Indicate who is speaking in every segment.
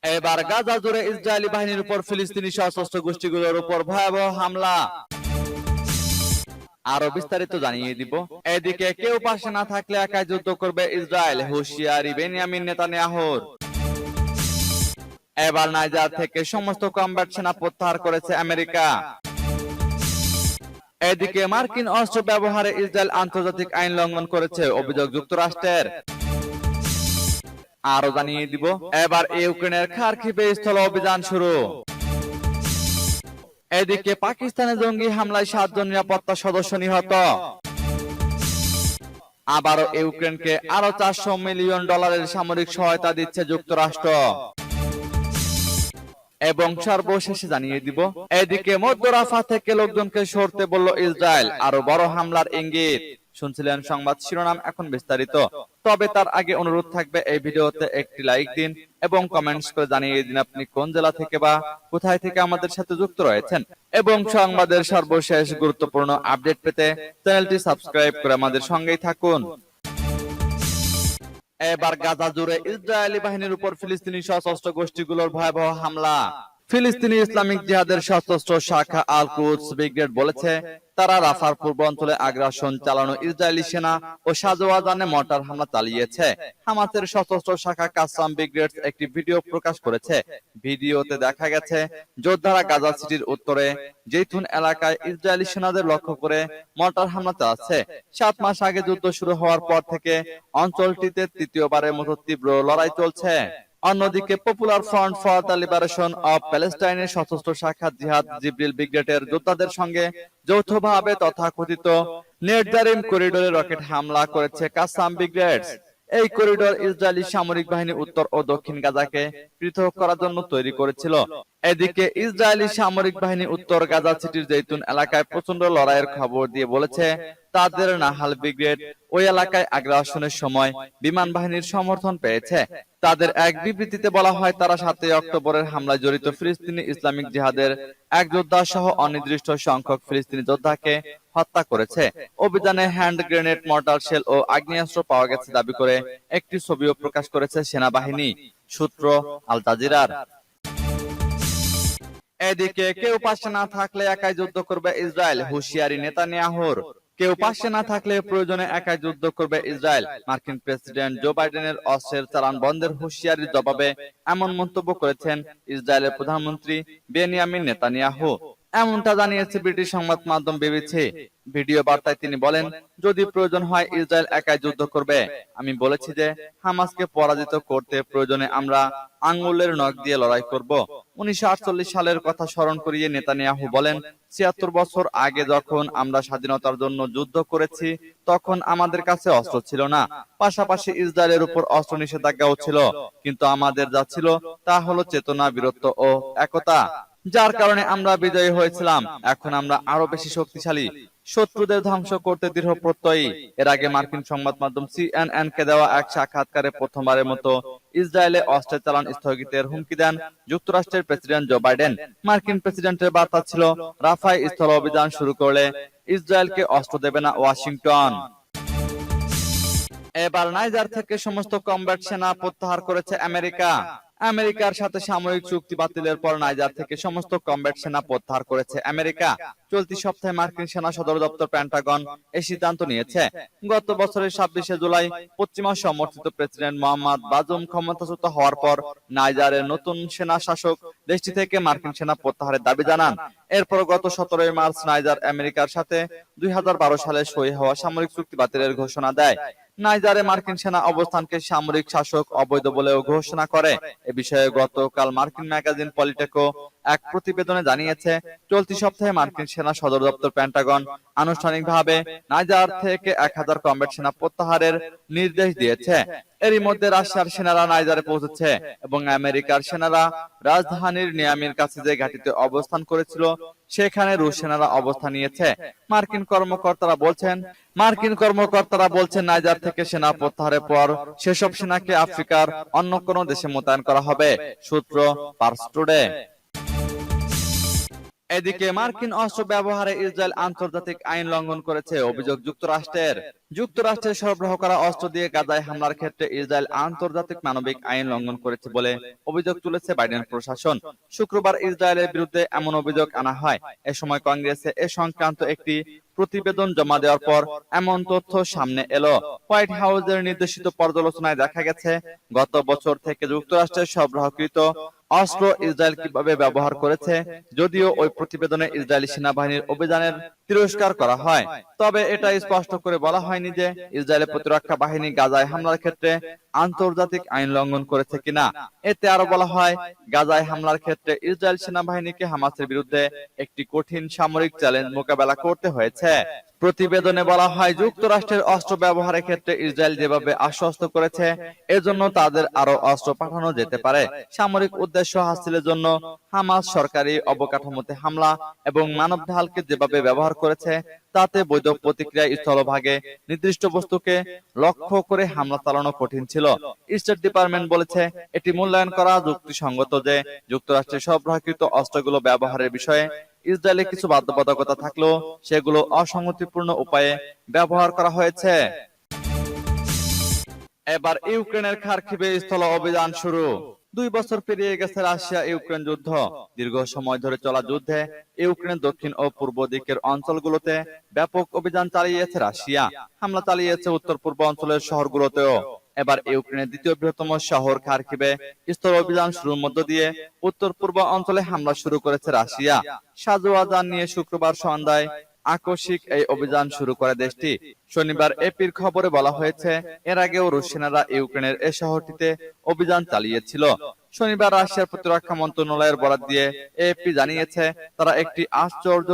Speaker 1: এবার গাজা জুড়ে ইসরায়েলি বাহিনীর উপর ফিলিস্তিনি সশস্ত্র গোষ্ঠীগুলোর উপর ভয়াবহ হামলা। আরো বিস্তারিত জানিয়ে দিব। এদিকে কেউ পাশে না থাকলে একাই যুদ্ধ করবে ইসরায়েল, হুঁশিয়ারি বেনিয়ামিন নেতানিয়াহুর। এবার নাইজার থেকে সমস্ত কমব্যাট সেনা প্রত্যাহার করেছে আমেরিকা। এদিকে মার্কিন অস্ত্র ব্যবহারে ইসরায়েল আন্তর্জাতিক আইন লঙ্ঘন করেছে অভিযোগ যুক্তরাষ্ট্রের। আরো জানিয়ে দিব। এবার ইউক্রেনের খার্কিভে স্থল অভিযান শুরু। এদিকে পাকিস্তানে জঙ্গি হামলায় 7 জন নিরাপত্তা সদস্য নিহত। আবারও ইউক্রেনকে আরো $400 মিলিয়ন সামরিক সহায়তা দিচ্ছে যুক্তরাষ্ট্র। এবং সর্বশেষে জানিয়ে দিব। এদিকে মধ্য রাফা থেকে লোকজনকে সরতে বলল ইসরায়েল, আরো বড় হামলার ইঙ্গিত। শুনছিলেন সংবাদ শিরোনাম, এখন বিস্তারিত। তবে তার আগে অনুরোধ থাকবে এই ভিডিওতে একটি লাইক দিন এবং কমেন্টস করে জানিয়ে দিন আপনি কোন জেলা থেকে বা কোথায় থেকে আমাদের সাথে যুক্ত রয়েছেন। এবং সংবাদের সর্বশেষ গুরুত্বপূর্ণ আপডেট পেতে চ্যানেলটি সাবস্ক্রাইব করে আমাদের সঙ্গেই থাকুন। এবার গাজা জুড়ে ইসরায়েলি বাহিনীর উপর ফিলিস্তিনি সশস্ত্র গোষ্ঠীগুলোর ভয়াবহ হামলা। ফিলিস্তিনি ইসলামিক জিহাদের সশস্ত্র শাখা আল কুদস ব্রিগেড বলেছে, তারা রাফার পূর্ব অঞ্চলে আগ্রাসন চালানো ইসরায়েলি সেনা ও সাজোয়াজানে মর্টার হামলা চালিয়েছে। হামাসের সশস্ত্র শাখা কাসাম ব্রিগেড একটি ভিডিও প্রকাশ করেছে। ভিডিওতে দেখা গেছে যোদ্ধারা গাজা সিটির উত্তরে জেইতুন এলাকায় ইসরায়েলি সেনাদের লক্ষ্য করে মর্টার হামলা চালাচ্ছে। 7 মাস আগে যুদ্ধ শুরু হওয়ার পর থেকে অঞ্চলটিতে তৃতীয়বারের মতো তীব্র লড়াই চলছে। অন্যদিকে popular front for the liberation of প্যালেস্টাইনের সশস্ত্র শাখা জিহাদ জিবরিল ব্রিগেডের যোদ্ধাদের সঙ্গে যৌথভাবে তথাকথিত নেটজারিম করিডোরে রকেট হামলা করেছে কাসাম ব্রিগেড। এই করিডোর ইসরায়েলি সামরিক বাহিনী উত্তর ও দক্ষিণ গাজাকে পৃথক করার জন্য তৈরি করেছিল। এদিকে ইসরায়েলি সামরিক বাহিনী উত্তর গাজা সিটির জেইতুন এলাকায় প্রচন্ড লড়াইয়ের খবর দিয়ে বলেছে, তাদের নাহাল ব্রিগেড ওই এলাকায় আগ্রাসনের সময় বিমান বাহিনীর সমর্থন পেয়েছে। তাদের এক বিবৃতিতে বলা হয়, তারা 7 অক্টোবরের হামলায় জড়িত ফিলিস্তিনি ইসলামিক জিহাদের এক যোদ্ধা সহ অনির্দিষ্ট সংখ্যক ফিলিস্তিনি যোদ্ধাকে হত্যা করেছে। অভিযানে হ্যান্ড গ্রেনেড, মর্টার শেল ও আগ্নেয়াস্ত্র পাওয়া গেছে দাবি করে একটি ছবিও প্রকাশ করেছে সেনাবাহিনী। সূত্র আল জাজিরার। এদিকে কেউ পাশে না থাকলে একাই যুদ্ধ করবে ইসরায়েল, হুঁশিয়ারি নেতানিয়াহুর। কেউ পাশে না থাকলে প্রয়োজনে একাই যুদ্ধ করবে ইসরায়েল। মার্কিন প্রেসিডেন্ট জো বাইডেনের অস্ত্রের চালান বন্ধের হুঁশিয়ারির জবাবে এমন মন্তব্য করেছেন ইসরায়েলের প্রধানমন্ত্রী বেনিয়ামিন নেতানিয়াহু। এমনটা জানিয়েছে ব্রিটিশ সংবাদ মাধ্যম বিবিসি। ভিডিও বার্তায় তিনি বলেন, যদি প্রয়োজন হয় ইসরায়েল একাই যুদ্ধ করবে। আমি বলেছি যে হামাসকে পরাজিত করতে প্রয়োজনে আমরা আঙ্গুলের নখ দিয়ে লড়াই করব। 1948 সালের কথা স্মরণ করিয়ে নেতানিয়াহু বলেন, 76 বছর আগে যখন আমরা স্বাধীনতার জন্য যুদ্ধ করেছি তখন আমাদের কাছে অস্ত্র ছিল না, পাশাপাশি ইসরায়েলের উপর অস্ত্র নিষেধাজ্ঞাও ছিল, কিন্তু আমাদের যা ছিল তা হলো চেতনা, বীরত্ব ও একতা, যার কারণে আমরা বিজয়ী হয়েছিলাম। এখন আমরা আরো বেশি শক্তিশালী, শত্রুদের ধ্বংস করতে দৃঢ় প্রত্যয়ী। এর আগে মার্কিন সংবাদ মাধ্যম CNN কে দেওয়া এক সাক্ষাৎকারে প্রথমবারের মতো ইসরায়েলে অস্ত্রের চালান স্থগিতের হুমকি দেন যুক্তরাষ্ট্রের প্রেসিডেন্ট জো বাইডেন। মার্কিন প্রেসিডেন্টের বার্তা ছিল, রাফায় স্থল অভিযান শুরু করলে ইসরায়েলকে অস্ত্র দেবে না ওয়াশিংটন। এবার নাইজার থেকে সমস্ত কমব্যাট সেনা প্রত্যাহার করেছে আমেরিকা। আমেরিকার সাথে সামরিক চুক্তি বাতিলের পর নাইজার থেকে সমস্ত কমব্যাট সেনা প্রত্যাহার করেছে আমেরিকা। চলতি সপ্তাহে মার্কিন সেনা সদর দপ্তর পেন্টাগন এই সিদ্ধান্ত নিয়েছে। গত বছরের 26শে জুলাই পশ্চিমা সমর্থিত প্রেসিডেন্ট মোহাম্মদ বাজুম ক্ষমতাচ্যুত হওয়ার পর নাইজারের নতুন সেনা শাসক দেশটি থেকে মার্কিন সেনা প্রত্যাহারের দাবি জানান। এরপর গত 17 মার্চ নাইজার আমেরিকার সাথে 2012 সালে সই হওয়া সামরিক চুক্তি বাতিলের ঘোষণা দেয়। নাইজারে মার্কিন সেনা অবস্থানকে সামরিক শাসক অবৈধ বলেও ঘোষণা করে। এ বিষয়ে গতকাল মার্কিন ম্যাগাজিন পলিটিকো এক প্রতিবেদনে জানিয়েছে, চলতি সপ্তাহে মার্কিন সেনা সদর দপ্তর পেন্টাগন আনুষ্ঠানিকভাবে নাইজার থেকে 1000 কমব্যাট সেনা প্রত্যাহারের নির্দেশ দিয়েছে। এরই মধ্যে রাশিয়ার সেনারা নাইজারে পৌঁছেছে এবং আমেরিকার সেনারা রাজধানীর নিয়ামির কাছে যে ঘাঁটিতে অবস্থান করেছিল সেখানে রুশ সেনারা অবস্থান নিয়েছে। মার্কিন কর্মকর্তারা বলছেন নাইজার থেকে সেনা প্রত্যাহারের পর সেসব সেনাকে আফ্রিকার অন্য কোনো দেশে মোতায়েন করা হবে। সূত্র পার্স টুডে। এদিকে মার্কিন অস্ত্র ব্যবহারে ইসরায়েল আন্তর্জাতিক আইন লঙ্ঘন করেছে অভিযোগ যুক্তরাষ্ট্রের। যুক্তরাষ্ট্রের সরবরাহ করা অস্ত্র দিয়ে গাজায় হামলার ক্ষেত্রে ইসরায়েল আন্তর্জাতিক মানবিক আইন লঙ্ঘন করেছে বলে অভিযোগ তুলেছে বাইডেন প্রশাসন। শুক্রবার ইসরায়েলের বিরুদ্ধে এমন অভিযোগ আনা হয়। এ সময় কংগ্রেসে এ সংক্রান্ত একটি প্রতিবেদন জমা দেওয়ার পর এমন তথ্য সামনে এলো। হোয়াইট হাউসের নির্দেশিত পর্যালোচনায় দেখা গেছে, গত বছর থেকে যুক্তরাষ্ট্রের সরবরাহকৃত অস্ত্র ইসরায়েল কিভাবে ব্যবহার করেছে। যদিও ওই প্রতিবেদনে ইসরায়েলি সেনাবাহিনীর অভিযানের তিরস্কার করা হয়, তবে এটা স্পষ্ট করে বলা হয়নি যে ইসরায়েলের প্রতিরক্ষা বাহিনী গাজায় হামলার ক্ষেত্রে আন্তর্জাতিক আইন লঙ্ঘন করেছে কিনা। এতে আরো বলা হয়, গাজায় হামলার ক্ষেত্রে ইসরায়েল সেনাবাহিনীকে হামাসের বিরুদ্ধে একটি কঠিন সামরিক চ্যালেঞ্জ মোকাবেলা করতে হয়েছে। প্রতিবেদনে বলা হয়, যুক্তরাষ্ট্রের অস্ত্র ব্যবহারের ক্ষেত্রে ইসরায়েল যেভাবে আশ্বস্ত করেছে, এজন্য তাদের আরো অস্ত্র পাঠানো যেতে পারে। সামরিক উদ্দেশ্য হাসিলের জন্য হামাস সরকারি অবকাঠামোতে হামলা এবং মানব ঢালকে যেভাবে ব্যবহার করেছে, তাতে বৈধ প্রতিক্রিয়া স্থলভাগে নির্দিষ্ট বস্তুকে লক্ষ্য করে হামলা চালানো কঠিন ছিল। স্টেট ডিপার্টমেন্ট বলেছে, এটি মূল্যায়ন করা যুক্তিসঙ্গত যে যুক্তরাষ্ট্রের সরবরাহকৃত অস্ত্রগুলো ব্যবহারের বিষয়ে ইসরায়েলের কিছু বাধ্যবাধকতা থাকলেও সেগুলো অসঙ্গতিপূর্ণ উপায়ে ব্যবহার করা হয়েছে। এবার ইউক্রেনের খার্কিভে স্থল অভিযান শুরু। 2 বছর পেরিয়ে গেছে রাশিয়া ইউক্রেন যুদ্ধ। দীর্ঘ সময় ধরে চলা যুদ্ধে ইউক্রেন দক্ষিণ ও পূর্ব দিকের অঞ্চলগুলোতে ব্যাপক অভিযান চালিয়েছে রাশিয়া। হামলা চালিয়েছে উত্তর পূর্ব অঞ্চলের শহরগুলোতেও। এবার ইউক্রেনের দ্বিতীয় বৃহত্তম শহর খার্কিভে স্থল অভিযান শুরুর মধ্য দিয়ে উত্তর পূর্ব অঞ্চলে হামলা শুরু করেছে রাশিয়া। সাজোয়াজান নিয়ে শুক্রবার সন্ধ্যায় আকস্মিক এই অভিযান শুরু করে দেশটি। শনিবার এপির খবরে বলা হয়েছে, এর আগেও রুশ সেনারা ইউক্রেনের এ শহরটিতে অভিযান চালিয়েছিল। শনিবার রাশিয়ার প্রতিরক্ষা মন্ত্রণালয়ের বরাত দিয়ে এপি জানিয়েছে, তারা একটি আশ্চর্য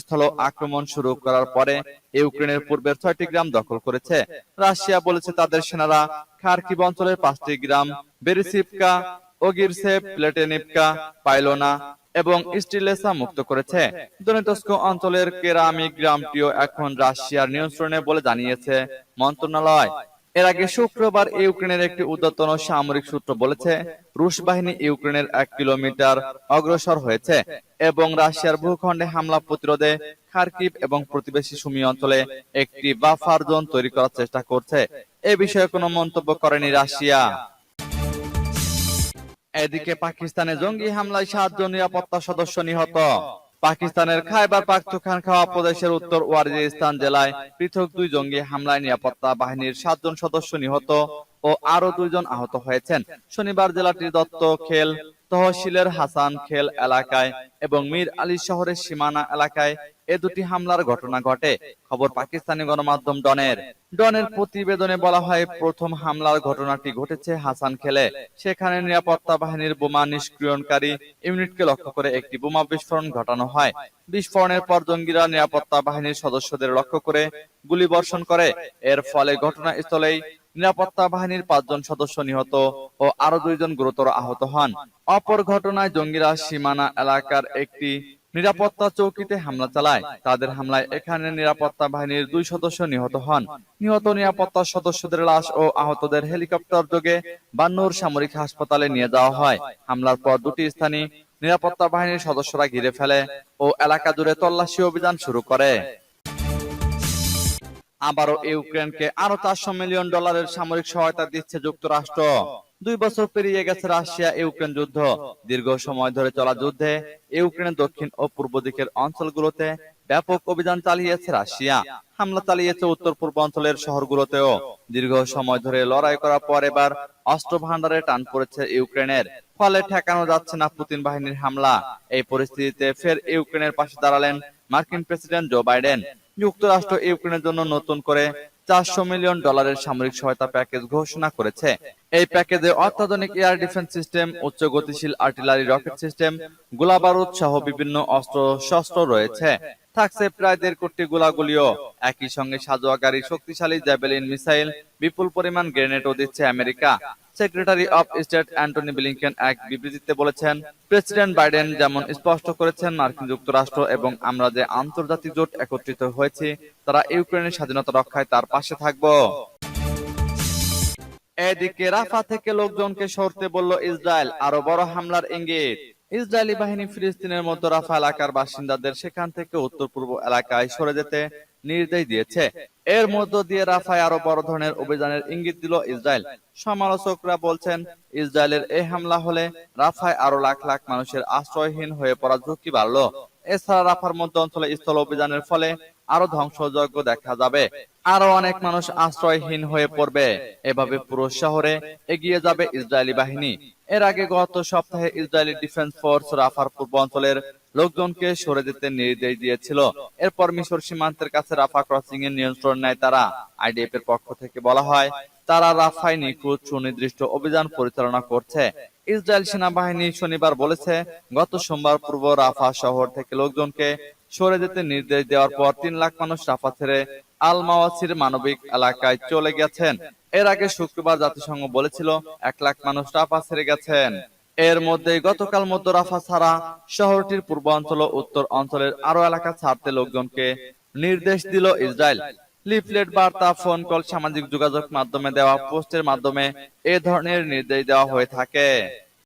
Speaker 1: স্থল আক্রমণ শুরু করার পরে ইউক্রেনের পূর্বের 6টি গ্রাম দখল করেছে। রাশিয়া বলেছে, তাদের সেনারা খার্কিভ অঞ্চলের 5টি গ্রাম বেরিসিভকা, ওগিরসেভ, প্লেটেনিভকা, পাইলোনা এবং স্টিলেসা মুক্ত করেছে। দনেতস্ক অঞ্চলের কেরামিক গ্রামটিও এখন রাশিয়ার নিয়ন্ত্রণে বলে জানিয়েছে মন্ত্রণালয়। এর আগে শুক্রবার ইউক্রেনের একটি ঊর্ধ্বতন সামরিক সূত্র বলেছে, রুশ বাহিনী ইউক্রেনের 1 কিলোমিটার অগ্রসর হয়েছে এবং রাশিয়ার ভূখণ্ডে হামলা প্রতিরোধে খার্কিভ এবং প্রতিবেশী সুমি অঞ্চলে একটি বাফার জোন তৈরি করার চেষ্টা করছে। এ বিষয়ে কোনো মন্তব্য করেনি রাশিয়া। এদিকে পাকিস্তানে জঙ্গি হামলায় 7 জন নিরাপত্তা সদস্য নিহত। পাকিস্তানের খাইবার পাখতুনখাওয়া প্রদেশের উত্তর ওয়াজিরিস্তান জেলায় পৃথক 2 জঙ্গি হামলায় নিরাপত্তা বাহিনীর 7 জন সদস্য নিহত ও আরো 2 জন আহত হয়েছেন। শনিবার জেলাটির দত্ত খেল তহসিলের হাসান খেল এলাকায় এবং মীর আলী শহরের সীমানা এলাকায় এ দুটি হামলার ঘটনা ঘটে। খবর পাকিস্তানি গণমাধ্যম ডনের প্রতিবেদনে বলা হয়, প্রথম হামলার ঘটনাটি ঘটেছে হাসান খেলে। সেখানে নিরাপত্তা বাহিনীর বোমা নিষ্ক্রিয়ণকারী ইউনিটকে লক্ষ্য করে একটি বোমা বিস্ফোরণ ঘটানো হয়। বিস্ফোরণের পর জঙ্গিরা নিরাপত্তা বাহিনীর সদস্যদের লক্ষ্য করে গুলি বর্ষণ করে। এর ফলে ঘটনাস্থলেই নিরাপত্তা বাহিনীর 5 জন সদস্য নিহত ও আরো 2 জন গুরুতর আহত হন। অপর ঘটনায় জঙ্গিরা সীমানা এলাকার একটি নিরাপত্তা চৌকিতে হামলা চালায়। তাদের হামলায় এখানে নিরাপত্তা বাহিনীর 2 সদস্য নিহত হন। নিহত নিরাপত্তা সদস্যদের লাশ ও আহতদের হেলিকপ্টার যোগে বান্নুর সামরিক হাসপাতালে নিয়ে যাওয়া হয়। হামলার পর 2টি স্থানে নিরাপত্তা বাহিনীর সদস্যরা ঘিরে ফেলে ও এলাকা জুড়ে তল্লাশি অভিযান শুরু করে। আবারও ইউক্রেনকে আরো $400 মিলিয়ন সামরিক সহায়তা দিচ্ছে যুক্তরাষ্ট্র। 2 বছর পেরিয়ে গেছে রাশিয়া ইউক্রেন যুদ্ধ। দীর্ঘ সময় ধরে চলা যুদ্ধে ইউক্রেনের দক্ষিণ ও পূর্ব দিকের অঞ্চলগুলোতে ব্যাপক অভিযান চালিয়েছে রাশিয়া। হামলা চালিয়েছে উত্তর পূর্ব অঞ্চলের শহরগুলোতেও। দীর্ঘ সময় ধরে লড়াই করার পর এবার অস্ত্র ভান্ডারে টান পড়েছে ইউক্রেনের। ফলে ঠেকানো যাচ্ছে না পুতিন বাহিনীর হামলা। এই পরিস্থিতিতে ফের ইউক্রেনের পাশে দাঁড়ালেন মার্কিন প্রেসিডেন্ট জো বাইডেন। যুক্তরাষ্ট্র ইউক্রেনের জন্য নতুন করে $400 মিলিয়ন সামরিক সহায়তা প্যাকেজ ঘোষণা করেছে। এই প্যাকেজে অত্যাধুনিক এয়ার ডিফেন্স সিস্টেম, উচ্চ গতিশীল আর্টিলারি রকেট সিস্টেম, গোলাবারুদ সহ বিভিন্ন অস্ত্র শস্ত্র রয়েছে। থাকছে প্রায় 1.5 কোটি গোলাগুলিও। একই সঙ্গে সাজোয়া গাড়ি, শক্তিশালী জ্যাভেলিন মিসাইল, বিপুল পরিমাণ গ্রেনেডও দিচ্ছে America. Secretary of state Antony Blinken এক বিবৃতিতে বলেছেন, প্রেসিডেন্ট বাইডেন যেমন স্পষ্ট করেছেন, মার্কিন যুক্তরাষ্ট্র এবং আমরা যে আন্তর্জাতিক জোট একত্রিত হয়েছি, তারা ইউক্রেনের স্বাধীনতা রক্ষায় তার পাশে থাকব। এদিকে রাফা থেকে লোকজনকে সরতে বলল ইসরায়েল, আরো বড় হামলার ইঙ্গিত। ইসরায়েলি বাহিনী ফিলিস্তিনের মধ্য রাফা এলাকার বাসিন্দাদের সেখান থেকে উত্তর পূর্ব এলাকায় সরে যেতে নির্দেশ দিয়েছে। এর মধ্য দিয়ে রাফায় আরো বড় ধরনের অভিযানের ইঙ্গিত দিল ইসরায়েল। সমালোচকরা বলছেন, ইসরায়েলের এই হামলা হলে রাফায় আরো লাখ লাখ মানুষের আশ্রয়হীন হয়ে পড়ার ঝুঁকি বাড়ল। এছাড়া রাফার মধ্য অঞ্চলে স্থল অভিযানের ফলে আরো ধ্বংসযজ্ঞ দেখা যাবে, আরো অনেক মানুষ আশ্রয়হীন হয়ে পড়বে। এভাবে পুরো শহরে এগিয়ে যাবে ইসরায়েলি বাহিনী। এর আগে গত সপ্তাহে ইসরায়েলি ডিফেন্স ফোর্স রাফার পূর্ব অঞ্চলের লোকজনকে সরে যেতে নির্দেশ দিয়েছিল। এরপর মিশর সীমান্তের কাছে রাফা ক্রসিং এর নিয়ন্ত্রণ নেয় তারা। আইডিএফ এর পক্ষ থেকে বলা হয়, তারা রাফায় নিখুঁত সুনির্দিষ্ট অভিযান পরিচালনা করছে। ইসরায়েল সেনাবাহিনী শনিবার বলেছে, গত সোমবার পূর্ব রাফা শহর থেকে লোকজনকে সরে যেতে নির্দেশ দেওয়ার পর 3 লাখ মানুষ রাফা ছেড়ে আল মাওয়াসির মানবিক এলাকায় চলে গেছেন। এর আগে শুক্রবার জাতিসংঘ বলেছিল 1 লাখ মানুষ রাফা ছেড়ে গেছেন। এর মধ্যে গতকাল মধ্য রাফা ছাড়া শহরটির পূর্ব অঞ্চল ও উত্তর অঞ্চলের আরো এলাকা ছাড়তে লোকজনকে নির্দেশ দিল ইসরায়েল। লিফলেট, বার্তা, ফোন কল, সামাজিক যোগাযোগ মাধ্যমে দেওয়া পোস্টের মাধ্যমে এ ধরনের নির্দেশ দেওয়া হয়ে থাকে।